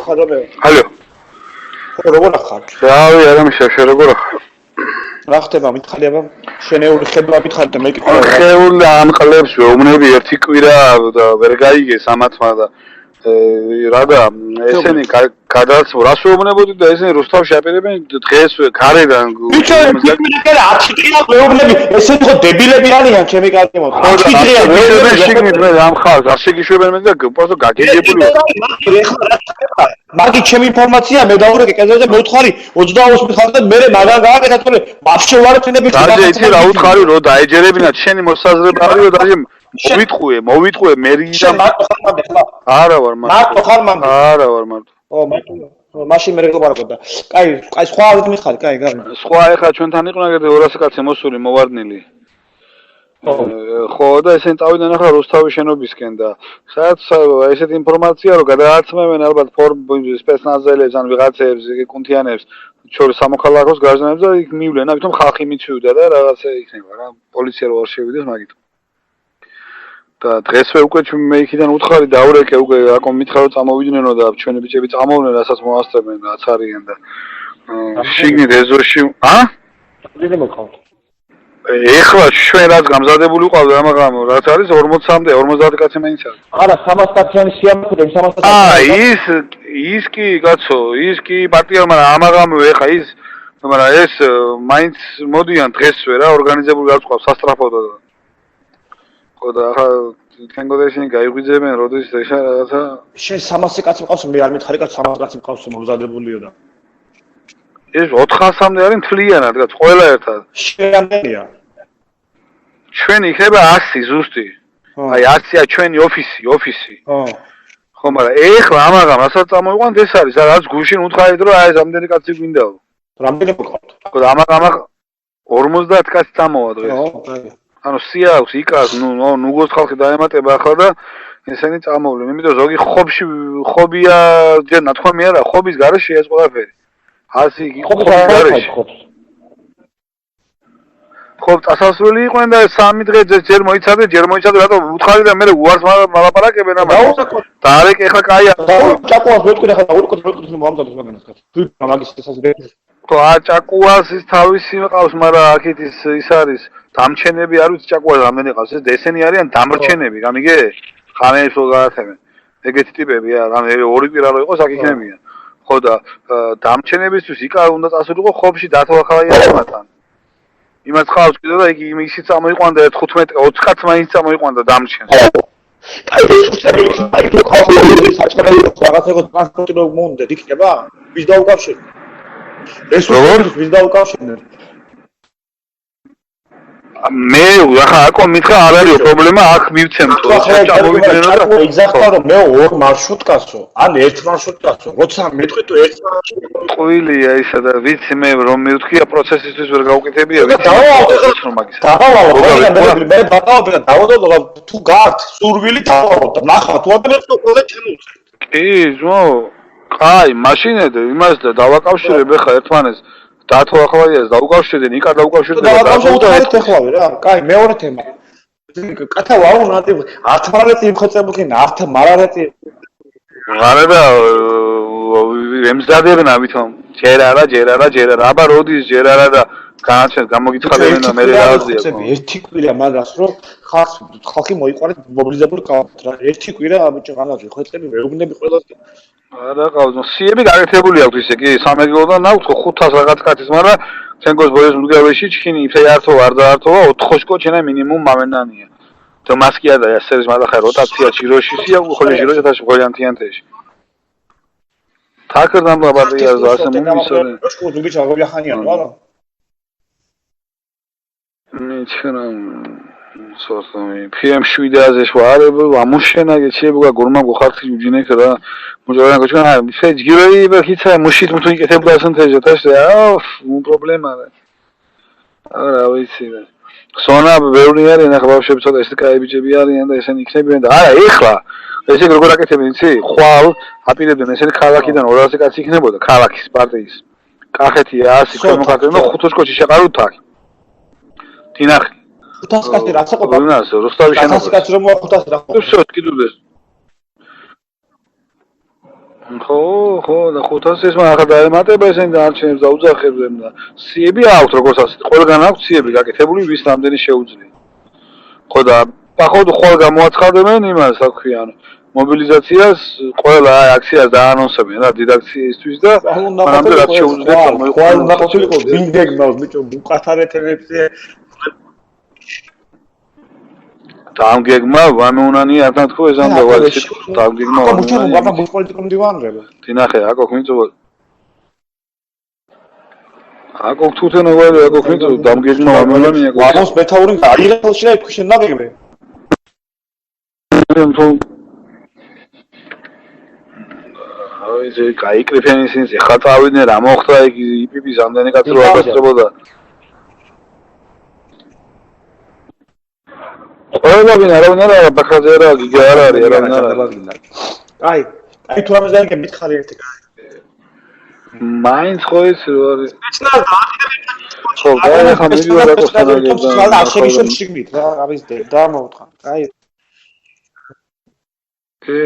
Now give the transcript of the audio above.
ხარ რამე? ალო. ხო როგორ ხარ? რავი, არა მიშაშე როგორ ხარ? რა ხდება მითხარი აბა? შენეული ხდება მითხარი და მეკითხა. ხეული ამყლებს ვეუბნები ერთი კვირა და ვერ გაიგეს ამათმა და რადა ესენი გადააცმო რას ვეუბნებოდი და ესენი რუსთავში აპირებენ დღეს გარედან ბიჭო მეკითხა 10 დღეა ვეუბნები ესენი ხო დებილები არიან ჩემი კარგი მოხდა 10 დღეა ვეუბნები შეგნით მე ამ ხალხს არ შეგიშვებენ მე და პოზო გაგიგებული მაგი ჩემი ინფორმაცია მე დაურეკე კენძაზე მეუთხარი 28 ხალხი და მე მაგან გააკეთა თორე ვაფშე ვარ თენები დაჟე იცი რა უთხარი რო დაეჯერებინათ შენი მოსაზრება არის რომ დაჟე მოვიტყვე მერიდა არა ვარ მარტო ხარ მანდ არა ვარ მარტო ო მარტო მაშინ მე რეკლამარებდა კაი სხვა არ მიხარი კაი გარ სხვა ეხა ჩვენთან იყვნენ აგერ 200 კაცი მოსული მოვარდნილი ხო და ესენ წავიდნენ ახლა რუსთავის შენობისკენ და სადაც ესეთი ინფორმაცია რომ გადააცმევენ ალბათ სპეცნაზელებს ან ვიღაცებს კუნთიანებს შორის სამოქალაქოს გარժანებს და იქ მივლენ ამიტომ ხალხი მიცვივდა და რაღაცა იქნება რა პოლიცია რო არ შევიდეს მაგით და დღესვე უკვე მე იქიდან უთხარი დაურეკე უკვე აკომ მითხრა რომ წამოვიდნენ და ჩვენი ბიჭები წამოვლენ რასაც მოასწრებენ რაც არიან და შიგნით ეზოში დიდი მოყავთ ეხლა ჩვენ რაც გამზადებული ყავდა მაგრამ რაც არის 40-მდე 50 კაცი მაინც არის არა 300 კაციანი სიამოვნებდა 300 ის კი კაცო ის კი პარტია მაგრამ ამაღამო ეხლა ის მაგრამ ეს მაინც მოდიან დღესვე რა ორგანიზებული გაწყობს სასტრაფოდ და ხო და ახლა თენგოდეშენ გაიღვიძებენ როდის ეხა რაღაცა შენ 300 კაცი მყავს მე არ მითხარი კაც 300 კაცი მყავს მომზადებულიო და ეს 400-მდე არის მთლიანად რა ყველა ერთად შეამდენია ჩვენ იქნება 100 ზუსტი აი 100-ია ჩვენი ოფისი ხო მაგრამ ეხლა ამაღამ რასაც წამოიყვანთ ეს არის რაც გუშინ უთხარით რომ აი ამდენი კაცი გვინდაო რამდენი მყავთ ხო და ამაღამ 50 კაცი წამოვა დღეს ანუ სიაქვს იკას ნუ გოს ხალხი დაემატება ახლა და ესენი წამოვლენ იმიტომ ზოგი ხობია ჯერ ნათქვამი არა ხობის გარეშე ეს ყველაფერი ასე იგი ხობის გარეშე ხო წასასვლელი იყვნენ და 3 დღე ჯერ მოიცადე რატომ უთხარი და მე უარს მალაპარაკებენ ამას და არეკ ეხლა კაია ჭაკუას მეთქვი ახლა ურკოთ მომამზადეს მაგანას კაცი მაგის შესაძლებელი ხო ჭაკუას ის თავისი მყავს მაგრამ აქეთ ის არის დამჩენები არ ვიცი ჭაკუას რამდენი ყავს ეს ესენი არიან დამრჩენები გამიგე ხანეებს რო გააცემენ ეგეთი ტიპები რა ორი კვირა რო იყოს აქ იქნებიან ხო და დამჩენებისთვის იკა უნდა წასულიყო ხობში დათვალხალია ამათან იმას ხავს კიდე და იგი ისიც წამოიყვანდა 15 20 კაც მაინც წამოიყვანდა დამჩენს აი საჭმელი რაღაცა ტრანსპორტი რო მომდეთ იქნება ვის დაუკავშირეთ ეს ვის დაუკავშირეთ მე ახლა აკო მითხრა არ არის პრობლემა აქ მივცემთ ჩამოვიდნენ და ეგზაქტა რომ მე ორ მარშრუტკასო ან ერთ მარშრუტკასო როცა მეთქვი თუ ერთ მარშრუტკასო ყვილია ისა და ვიცი მე რომ მივთქვია პროცესისთვის ვერ გავუკეთებია ვიცი მე დავავალ თუ გაართ სურვილი დავავალ და ნახავ თუ აბა ყველა შემოვწერ კი ზო კაი მაშინად იმას და დავაკავშირებ ახლა ერთმანეს დათვალხალია დაუკავშირდნენ იკა დაუკავშირდნენ და დავუკავშირეთ ახლავე რა კაი მეორე თემა კათა ვაუნადი ართმარეთი იმხეწებულქენ ართ მარარეთი არა და ემზადებენ ამიტომ ჯერ არა აბა როდის ჯერ არა და განაჩენ გამოგიცხადებენ და მე რაღაცია ერთი კვირა მაგას რომ ხალხი მოიყვანეთ მობილიზებული კალათით რა ერთი კვირა ბიჭო განაჩენ ხვეწები ვეუბნები ყველა არა ყავს სიები გაკეთებული აქვს ისე კი სამეგრელოდან ნაუთხო 500 რაღაც კაცის მაგრამ ცენგოს ბოიოს მდგავეში ჩქინი ფე ართო არ დაართოა 400 ჩენა მინიმუმ მამენანია და მასკია და ესერის მაგახა როტაცია ჩიროშისია ხოლე ჟიროშეთაში ხოლიანთიანთეში თაკრდამ ლაბარია ასე მომისორე შკუზი ბიჭო აღიახანია რა ნიჩქნა სოსომი PM7-აზე შوارب ამუშენა გეჩებულა გურმა გხარხი უჯინეკ რა მოჯერან გოჩქნა ფე ჯგიროი ბახიცა მუშით მუთუ იკეთებდა ასანთეჟა თაშე აუ პრობლემა არა ვიცი სონა ბევრი არის ახლა ბავშვები ცოტა ეს კაი ბიჭები არიან და ესენი იქნებიან და არა ეხლა ესე როგორ აკეთებენ იცი ხვალ აპირებდნენ ესენი ქალაქიდან 200 კაცი იქნებოდა ქალაქის პარტიის კახეთია 100 ქვემოხატებო 500 კოჩი შეყაროთ აქ თინახი 500 კაცი რა საყოვა რუნას რუსთავის შენობა 500 კაცი რომ მოა 500 რა ვსოთ კიდუდეს ხო და 500-ის მაგა დაემატება ესენ დარჩენებს და უძახებს და სიები აქვს როგორც ასე ყველგან აქვს სიები გაკეთებული ვის რამდენი შეუძლია ხო და ახლა ხოლმე გამოაცხადებენ იმას რა ქვია მობილიზაციას ყველა აქციას დაანონსებენ რა დირექციისთვის და მანამდე რაც შეუძლიათ ყოველ ნაყოფილიყო ბინგეგმავს ბიჭო უკათარეთებზე დამგეგმა ვამეუნანი არ თქო ეს ამ დავალის დამგეგმა ვამეუნანი პოლიტიკურ დივანრება დინახე აკო ხმიწო აკო თუთენ ვარ აკო ხმიწო დამგეგმა ვამეუნანი აკო ვამოს მეთაური აიღელში და ქვიშენ ნაგებე აი კაიკრიფენ ისინი ხა წავიდნენ რა მოხდა იქ იპიპის ამდენი კაცი რო აკასწრებოდა ყველაფერი არავინ არ არის ბაქრაზე არა გიგა არ არის არავინ არ არის აი თუ ამას დაიგე მითხარი ერთი მაინც ხო ის რო არის ხო და ხა მივიდა რა კოსტანაგებდა და აღშეგიშონ შიგნით რა არის და მოუთხა აი კი